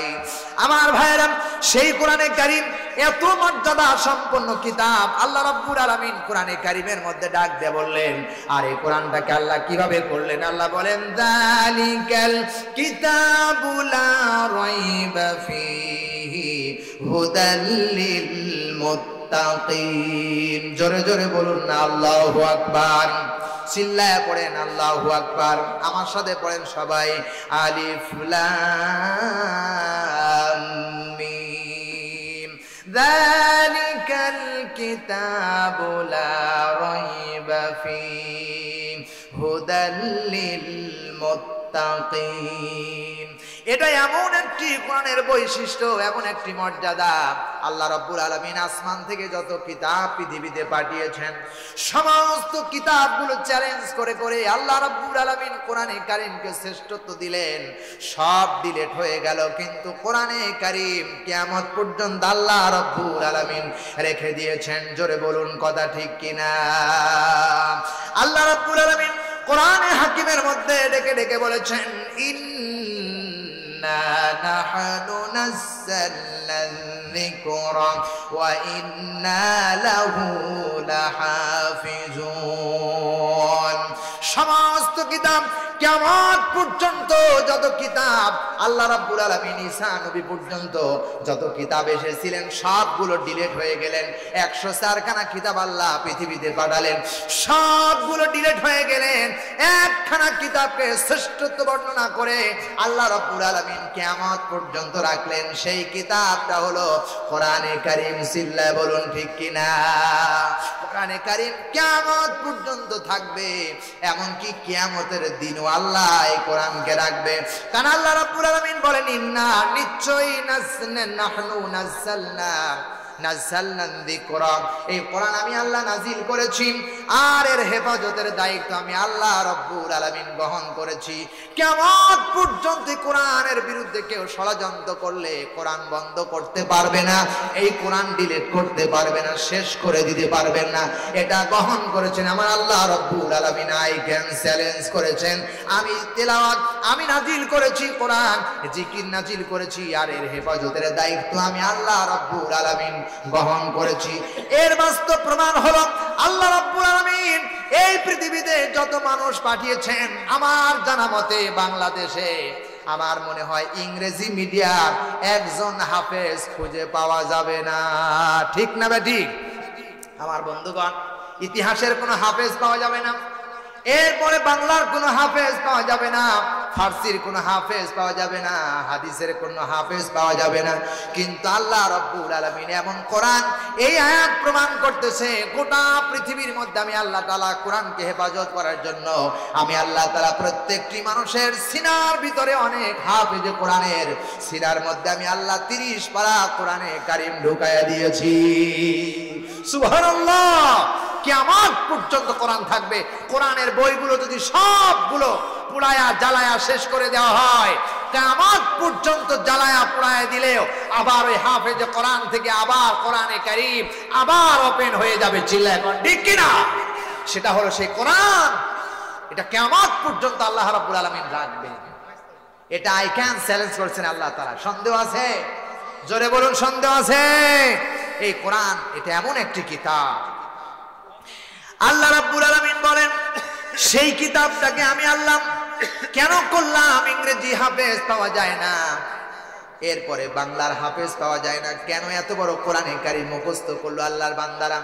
আমার ভাইরা, সেই কোরআনে কারীম এত মর্যাদা সম্পন্ন কিতাব, আল্লাহ রাব্বুল আলামিন কোরআনে কারীমের মধ্যে ডাক দিয়ে বললেন। আর এই কোরআনটাকে আল্লাহ কিভাবে করলেন? আল্লাহ বলেন, যালিকাল কিতাবু লা রাইবা ফীহি হুদাল লিল মুত্তাকিন। জোরে জোরে বলুন না আল্লাহু আকবার। চিল্লায়া পড়েন আল্লাহু আকবার। আমার সাথে পড়েন সবাই, আলিফ লাম মিম। যালিকাল কিতাবু লা রাইবা ফীহি হুদাল লিল মুত্তাকিন। এটা এমন একটি কোরআনের বৈশিষ্ট্য, এমন একটি মর্যাদা। আল্লাহ রাব্বুল আলামিন আসমান থেকে যত কিতাব পৃথিবীতে পাঠিয়েছেন, সমস্ত কিতাবগুলো চ্যালেঞ্জ করে করে আল্লাহ রাব্বুল আলামিন কোরআনে কারীমকে শ্রেষ্ঠত্ব দিলেন। সব ডিলিট হয়ে গেল, কিন্তু কোরআনে কারীম কিয়ামত পর্যন্ত আল্লাহ রাব্বুল আলামিন রেখে দিয়েছেন। জোরে বলুন কথা ঠিক কিনা? আল্লাহ রাব্বুল আলামিন কোরআনে হাকিমের মধ্যে ডেকে ডেকে বলেছেন, ইন্না নাহনু নাযালনা যিকরা ওয়া ইন্না লাহু লাহাফিজুন। সমস্ত কিতাব কিয়ামত পর্যন্ত যত কিতাব আল্লাহ রাব্বুল আলামিন ঈসা নবী পর্যন্ত যত কিতাব এসেছিলেন, সবগুলো ডিলিট হয়ে গেলেন। 104 খানা কিতাব আল্লাহ পৃথিবীতে পাঠালেন, সবগুলো ডিলিট হয়ে গেলেন। একখানা কিতাবকে শ্রেষ্ঠত্ব বর্ণনা করে আল্লাহ রাব্বুল আলামিন কিয়ামত পর্যন্ত রাখলেন। সেই কিতাবটা হলো কোরআনে কারীম। চিল্লায় বলুন ঠিক কিনা? কোরআনে কারীম কিয়ামত পর্যন্ত থাকবে, এমনকি কিয়ামতের দিনও আল্লাহ এই কোরআনকে রাখবে। কারণ আল্লাহ রাব্বুল আলামিন বলেন, ইন্না নিশ্চয়ই নাহনু নাযালনা যিকরা, এই কোরআন আমি আল্লাহ নাজিল করেছি, আর এর হেফাজতের দায়িত্ব আমি আল্লাহ রাব্বুল আলামিন গ্রহণ করেছি। কিয়ামত পর্যন্ত কোরআনের বিরুদ্ধে কেউ ষড়যন্ত্র করলে কোরআন বন্ধ করতে পারবে না, এই কোরআন ডিলিট করতে পারবে না, শেষ করে দিতে পারবেন না। এটা গ্রহণ করেছেন আমার আল্লাহ রাব্বুল আলামিন। আই ক্যান চ্যালেঞ্জ করেছেন, আমি তেলাওয়াত আমি নাজিল করেছি, কোরআন জিকির নাজিল করেছি, আর এর হেফাজতের দায়িত্ব আমি আল্লাহ রাব্বুল আলামিন গ্রহণ করেছি। এর বাস্তব প্রমাণ হলো আল্লাহ রাব্বুল আলামিন এই পৃথিবীতে যত মানুষ পাঠিয়েছেন, আমার জানা মতে বাংলাদেশে আমার মনে হয় ইংরেজি মিডিয়ার একজন হাফেজ খুঁজে পাওয়া যাবে না, ঠিক না বেঠিক? আমার বন্ধুগণ, ইতিহাসের কোনো হাফেজ পাওয়া যাবে না, এরপরে বাংলার কোনো হাফেজ পাওয়া যাবে না, ফার্সির কোনো হাফেজ পাওয়া যাবে না, হাদিসের কোনো হাফেজ পাওয়া যাবে না। কিন্তু আল্লাহ রাব্বুল আলামিন এমন কোরআন, এই আয়াত প্রমাণ করতেছে গোটা পৃথিবীর মধ্যে আমি আল্লাহ তাআলা কোরআনকে হেফাজত করার জন্য আমি আল্লাহ তাআলা প্রত্যেকটি মানুষের সিনার ভিতরে অনেক হাফেজ কোরআনের সিনার মধ্যে আমি আল্লাহ 30 পারা কোরআনে কারীম ঢুকায়া দিয়েছি। সুবহানাল্লাহ। কিয়ামত পর্যন্ত কোরআন থাকবে। কোরআনের বইগুলো যদি সবগুলো পুড়ায়া জ্বালায়া শেষ করে দেওয়া হয়, কিয়ামত পর্যন্ত জ্বালায়া পুড়ায়া দিলেও আবার ওই হাফেজে কোরআন থেকে আবার কোরআনে কারীম আবার ওপেন হয়ে যাবে। চিল্লায় কোন ঠিক কিনা? সেটা হলো সেই কোরআন, এটা কিয়ামত পর্যন্ত আল্লাহ রাব্বুল আলামিন রাখবে। এটা আই ক্যান চ্যালেঞ্জ করছেন আল্লাহ তাআলা। সন্দেহ আছে? জোরে বলুন, সন্দেহ আছে? এই কোরআন এটা এমন একটি কিতাব, আল্লাহ রাব্বুল আলামিন বলেন সেই কিতাবটাকে আমি আল্লাহ কেন করলাম ইংরেজি হাফেজ পাওয়া যায় না, এরপরে বাংলার হাফেজ পাওয়া যায় না, কেন এত বড় কোরআনে কারীম মুখস্থ করলো আল্লাহর বান্দারা?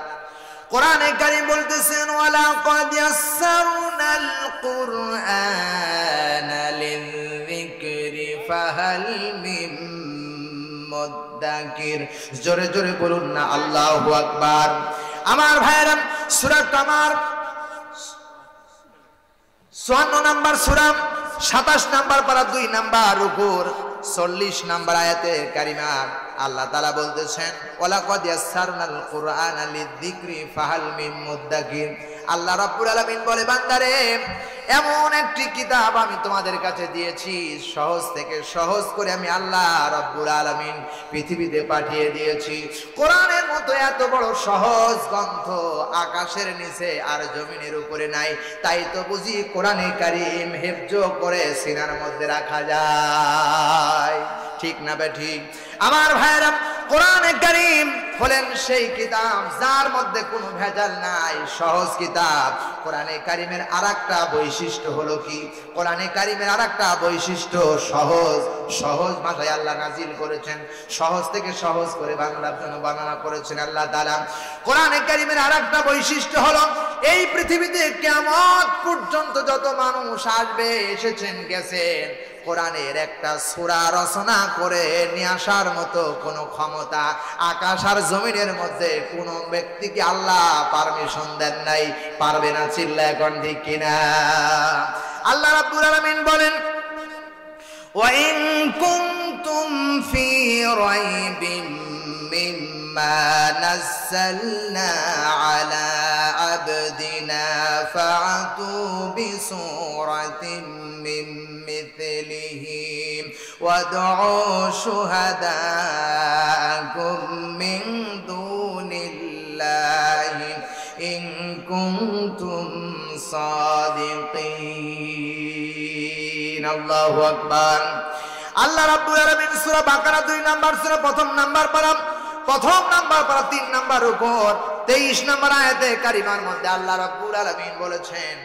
কোরআনে কারীম বলতেছেন ওয়ালা ক্বাদ ইয়াসসারনাল কুরআনা লিযিকরি ফাহাল মিন মুদ্দাকির। জোরে জোরে বলুন না আল্লাহু আকবার। আমার ভাইরা, সূরা কামার 54 নম্বর সূরা 27 নম্বর পারা 2 নম্বর রুকুর 40 নম্বর আয়াতে কারিমা আল্লাহ তাআলা বলতেছেন ওয়ালা ক্বাদ ইয়াসসারনাল কুরআনা লিযিকরি ফাহাল মিন মুদ্দাকির। আল্লাহ রাব্বুল আলামিন বলে, বান্দারে এমন একটি কিতাব আমি তোমাদের কাছে দিয়েছি, সহজ থেকে সহজ করে আমি আল্লাহ রাব্বুল আলামিন পৃথিবীতে পাঠিয়ে দিয়েছি। কোরআনের মতো এত বড় সহজ গ্রন্থ আকাশের নিচে আর জমিনের উপরে নাই, তাই তো বুঝি কোরআনে কারীম হেফজ করে সিনার মধ্যে রাখা যায়, ঠিক না বেঠিক? আমার ভাইরা, কোরআনে কারীম হলেন সেই কিতাব যার মধ্যে কোনো ভেজাল নাই, সহজ কিতাব। কোরআনে কারীমের আরেকটা বৈশিষ্ট্য হলো কি? কোরআনে কারীমের আরেকটা বৈশিষ্ট্য সহজ। সহজ ভাষায় আল্লাহ নাজিল করেছেন, সহজ থেকে সহজ করে বাংলার জন্য বর্ণনা করেছেন আল্লাহ তাআলা। কোরআনে কারীমের আরেকটা বৈশিষ্ট্য হলো এই পৃথিবীতে কিয়ামত পর্যন্ত যত মানুষ আসবে, এসেছেন, গেছেন, কোরআনের একটা সূরা রচনা করে নিয়ে আসার মতো কোনো ক্ষমতা আকাশ আর জমিনের মধ্যে কোনো ব্যক্তিকে আল্লাহ পারমিশন দেন নাই। পারবে না? চিল্লায় কোন ঠিক কিনা? আল্লাহ রাব্বুল আলামিন বলেন ওয়া ইন কুনতুম ফি রাইবিন মিম্মা নাযালনা আলা আবদিনা ফাআতু বিসূরাতিন মিন মিথলিহি ওয়াদউ শুহাদাকুম মিন দুনিল্লাহি ইন কুনতুম সাদিকিন। আল্লাহু আকবার। আল্লাহ রাব্বুল আলামিন সূরা বাকারা 2 নম্বর সূরা প্রথম নাম্বার পারা 3 নম্বর উপর 23 নম্বর আয়াতে কারিমার মধ্যে আল্লাহ রাব্বুল আলামিন বলেছেন,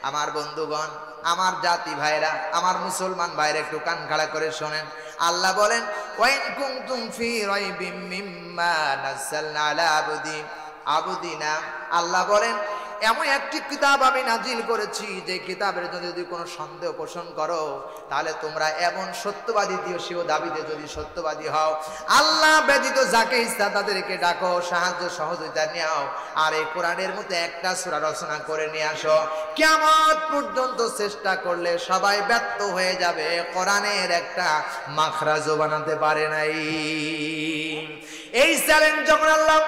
আমার বন্ধুগণ, আমার জাতি ভাইরা, আমার মুসলমান ভাইরা একটু কান খাড়া করে শোনেন। আল্লাহ বলেন ওয়া ইন কুনতুম ফি রাইবিম মিম্মা নাযালনা আলা আবদিনা। আল্লাহ বলেন এমন একটি কিতাব আমি নাজিল করেছি যে কিতাবের যদি কোনো সন্দেহ পোষণ করো তাহলে তোমরা এমন সত্যবাদী দিও দাবিতে যদি সত্যবাদী হও, আল্লাহ ব্যতীত যাকে ইচ্ছা তাদেরকে ডাকো, সাহায্য সহযোগিতা নাও, আর এই কোরআনের মতো একটা সূরা রচনা করে নিয়ে আসো। কিয়ামত পর্যন্ত চেষ্টা করলে সবাই ব্যর্থ হয়ে যাবে, কোরআনের একটা মাখরাজও বানাতে পারে নাই। এই চ্যালেঞ্জ যখন আল্লাহ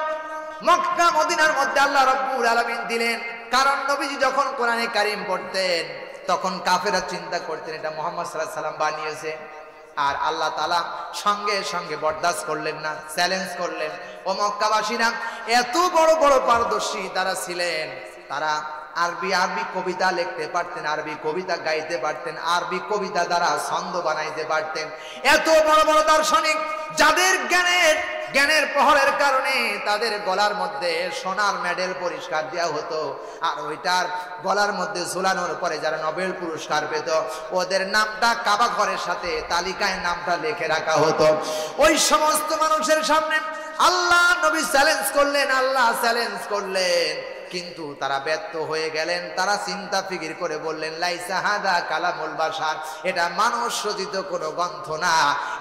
মক্কা মদিনার মধ্যে আল্লাহ রাব্বুল আলামিন দিলেন, কারণ নবীজি যখন কোরআনে কারীম পড়তেন তখন কাফেররা চিন্তা করতেন এটা মুহাম্মদ সাল্লাল্লাহু আলাইহি সাল্লাম বানিয়েছে, আর আল্লাহ তাআলা সঙ্গে সঙ্গে বরদাস্ত করলেন না, চ্যালেঞ্জ করলেন। ও মক্কাবাসীরা এত বড় বড় পারদর্শী তারা ছিলেন, তারা আরবি কবিতা লিখতে পারতেন, আরবি কবিতা গাইতে পারতেন, আরবি কবিতা দ্বারা ছন্দ বানাইতে পারতেন। এত বড় বড় দার্শনিক যাদের জ্ঞানের প্রহরের কারণে তাদের গলার মধ্যে সোনার মেডেল পুরস্কার দেওয়া হতো, আর ওইটার গলার মধ্যে ঝুলানোর পরে যারা নোবেল পুরস্কার পেত ওদের নামটা কাবা ঘরের সাথে তালিকায় নামটা লিখে রাখা হতো। ওই সমস্ত মানুষের সামনে আল্লাহ নবী চ্যালেঞ্জ করলেন, আল্লাহ চ্যালেঞ্জ করলেন, কিন্তু তারা ব্যর্থ হয়ে গেলেন। তারা চিন্তা ফিকির করে বললেন, লাইসা হাদা কালামুল বাশার, এটা মানুষ রচিত কোনো গ্রন্থ না,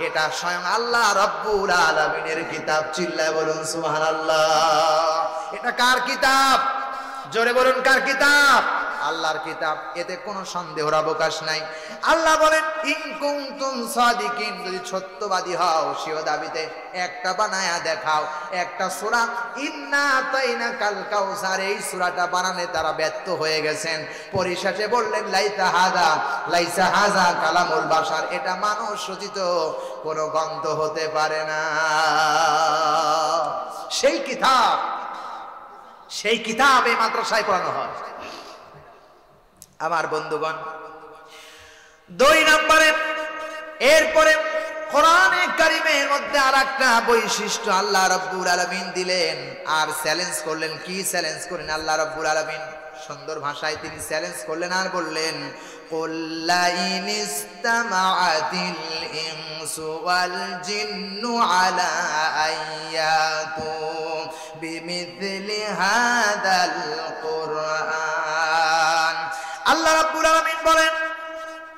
এটা স্বয়ং আল্লাহ রব্বুল আলামিনের কিতাব। চিল্লায় বলুন সুবহানাল্লাহ। এটা কার কিতাব? জোরে বলুন কার কিতাব? আল্লাহর কিতাব, এতে কোনো সন্দেহের অবকাশ নাই। আল্লাহ বলেন, ইন কুনতুম সাদিকিন, যদি সত্যবাদী হও সিও দাবিতে একটা বানায়া দেখাও একটা সূরা। ইন্না তাইনাকাল কাউসার, এই সূরাটা বানানে তারা ব্যর্থ হয়ে গেছেন। পরিশেষে বললেন, লাইসা হাযা কালামুল বাশার, এটা মানুষ রচিত কোনো গ্রন্থ হতে পারে না। সেই কিতাব এই মাদ্রাসায় পড়ানো হয়। আমার বন্ধুগণ, 2 নম্বরে এরপরে কোরআনে কারিমের মধ্যে আরেকটা বৈশিষ্ট্য আল্লাহ রাব্বুল আলামিন দিলেন আর চ্যালেঞ্জ করলেন। কি চ্যালেঞ্জ করলেন আল্লাহ রাব্বুল আলামিন? সুন্দর ভাষায় তিনি চ্যালেঞ্জ করলেন আর বললেন, কুল লা ইনিস্তামাআতিল ইনসু ওয়াল জিন্নু আলা আইয়াতু বিমিথলি হাদাল কুরআন। আল্লাহ রাব্বুল আলামিন বলেন,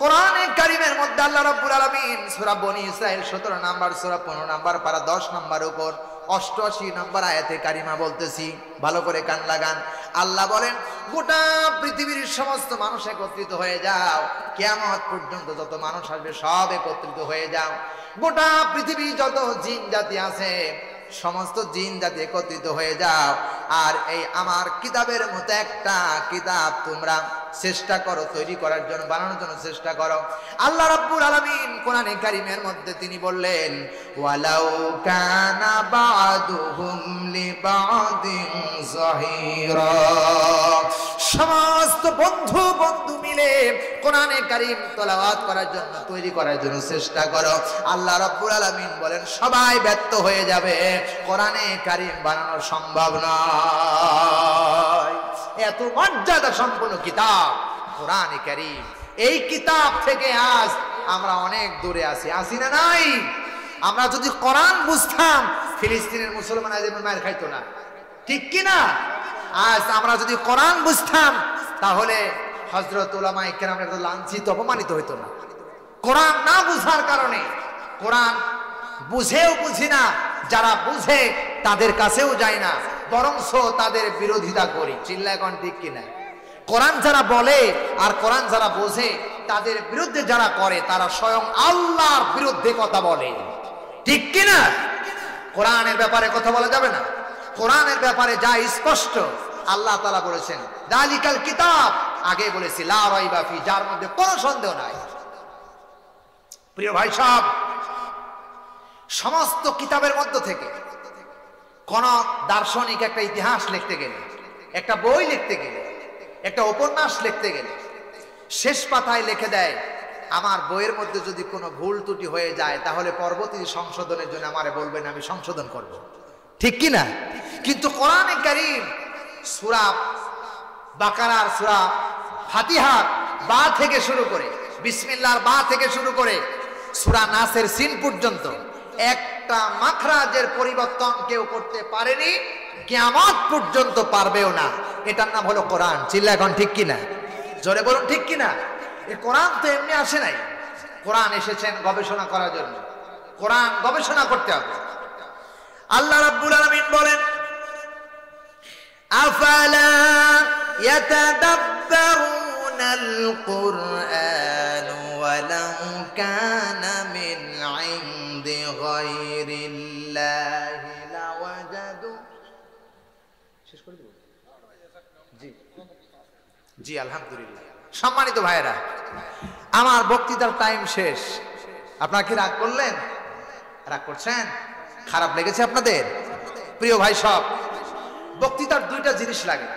কোরআনে কারীমের মধ্যে আল্লাহ রাব্বুল আলামিন সূরা বনী ইসরাঈল 17 নম্বর সূরা 15 নম্বর পারা 10 নম্বর উপর 88 নম্বর আয়াতে কারিমা বলতেছি, ভালো করে কান লাগান। আল্লাহ বলেন, গোটা পৃথিবীর সমস্ত মানুষ একত্রিত হয়ে যাও, কিয়ামত পর্যন্ত যত মানুষ আসবে সব একত্রিত হয়ে যাও। গোটা পৃথিবী যত জিন জাতি আছে সমস্ত জিন জাতি একত্রিত হয়ে যাও, আর এই আমার কিতাবের মতো একটা কিতাব তোমরা চেষ্টা করো তৈরি করার জন্য, বানানোর জন্য চেষ্টা করো। আল্লাহ রাব্বুল আলামিন কোরআনে কারীমের মধ্যে তিনি বললেন, ওয়ালাউ কানা বা'দুহুম লিবা'দিন যাহিরা, সমস্ত বন্ধু মিলে কোরআনে কারীম তেলাওয়াত করার জন্য, তৈরি করার জন্য চেষ্টা করো। আল্লাহ রাব্বুল আলামিন বলেন, সবাই ব্যর্থ হয়ে যাবে, কোরআনে কারীম বানানো সম্ভব নয়। এত মর্যাদা সম্পন্ন কিতাব কোরআনে কারীম। এই কিতাব থেকে আজ আমরা অনেক দূরে আছি না নাই? আমরা যদি কোরআন বুঝতাম, ফিলিস্তিনের মুসলমান আজ মার খাইতো না, ঠিক কি না? আজ আমরা যদি কোরআন বুঝতাম তাহলে হযরত উলামায়ে কেরাম এত লাঞ্ছিত অপমানিত হইতো না। কোরআন না বুঝার কারণে, কোরআন বুঝেও বুঝি না, যারা বুঝে তাদের কাছেও যায় না, বরংস তাদের বিরোধিতা করি। চিল্লায় কোন ঠিক কিনা? কোরআন যারা বলে আর কোরআন যারা বোঝে তাদের বিরুদ্ধে যারা করে তারা স্বয়ং আল্লাহর বিরুদ্ধে কথা বলে, ঠিক কিনা? কোরআনের ব্যাপারে কথা বলা যাবে না। কোরআনের ব্যাপারে যা স্পষ্ট আল্লাহ তাআলা বলেছেন, যালিকাল কিতাব, আগে বলেছি লা রাইবা ফি, যার মধ্যে কোনো সন্দেহ নাই। প্রিয় ভাই সব, সমস্ত কিতাবের মধ্য থেকে কোন দার্শনিক একটা ইতিহাস লিখতে গেলে, একটা বই লিখতে গেলে, একটা উপন্যাস লিখতে গেলে শেষ পাতায় লিখে দেয়, আমার বইয়ের মধ্যে যদি কোনো ভুল ত্রুটি হয়ে যায় তাহলে পরবর্তী সংশোধনের জন্য আমারে বলবেন, আমি সংশোধন করব, ঠিক কি না? কিন্তু কোরআনে কারীম সূরা বাকারার, সূরা ফাতিহার বা থেকে শুরু করে, বিসমিল্লাহর বা থেকে শুরু করে সূরা নাসের সিন পর্যন্ত একটা মাখরাজের পরিবর্তন কেউ করতে পারেনি, কিয়ামত পর্যন্ত পারবেও না। এটার নাম হলো কোরআন। চিল্লা এখন ঠিক কিনা? জোরে বলুন ঠিক কিনা? এই কোরআন তো এমনি আসে নাই, কোরআন এসেছেন গবেষণা করার জন্য। কোরআন গবেষণা করতে হবে। আল্লাহ রাব্বুল আলামিন বলেন, আফালা ইয়াতাদাব্বারুনাল কুরআন ওয়ালাউ কানা মিন ইনদি গায়রিল্লাহি লাওয়াজাদু। শেষ করে দেব? জি আলহামদুলিল্লাহ। সম্মানিত ভাইয়েরা, আমার বক্তৃতার টাইম শেষ। আপনারা কি রাগ করলেন? রাগ করছেন? খারাপ লেগেছে আপনাদের? প্রিয় ভাই সব, বক্তৃতার দুইটা জিনিস লাগে।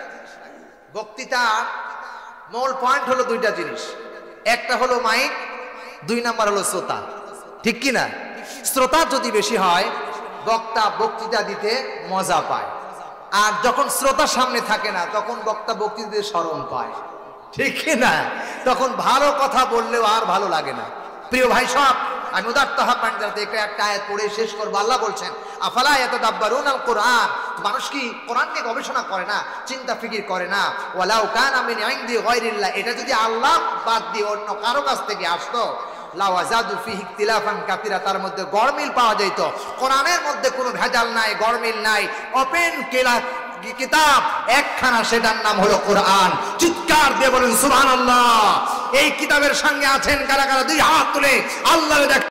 বক্তৃতা মূল পয়েন্ট হলো দুইটা জিনিস, একটা হলো মাইক, 2 নাম্বার হলো শ্রোতা। ঠিক কি না? শ্রোতা যদি বেশি হয় বক্তা বক্তৃতা দিতে মজা পায়, আর যখন শ্রোতা সামনে থাকে না তখন বক্তা বক্তৃতা দিতে শরম পায়। ঠিক কি না? তখন ভালো কথা বললেও আর ভালো লাগে না। প্রিয় ভাই সব, আমি উদাত্ত আহ্বান জানাতে একটা আয়াত পড়ে শেষ করবো। আল্লাহ বলছেন আফালা ইয়াতাদাব্বারুনাল কুরআন, মানুষ কি কোরআন নিয়ে গবেষণা করে না, চিন্তা ফিকির করে না? ওয়ালাউ কানা মিন ইনদি গায়রিল্লাহ, এটা যদি আল্লাহ বাদ দিয়ে অন্য কারো কাছ থেকে আসতো, লাওয়াজাদু ফিহি ইখতিলাফান কাসীরা, তার মধ্যে গড়মিল পাওয়া যেত। কোরআনের মধ্যে কোনো ভেজাল নাই, গড়মিল নাই, ওপেন কিতাব একখানা, সেটার নাম হলো কোরআন। চিৎকার দিয়ে বলেন সুবহানাল্লাহ। এই কিতাবের সঙ্গে আছেন কারা কারা? 2 হাত তুলে আল্লাহ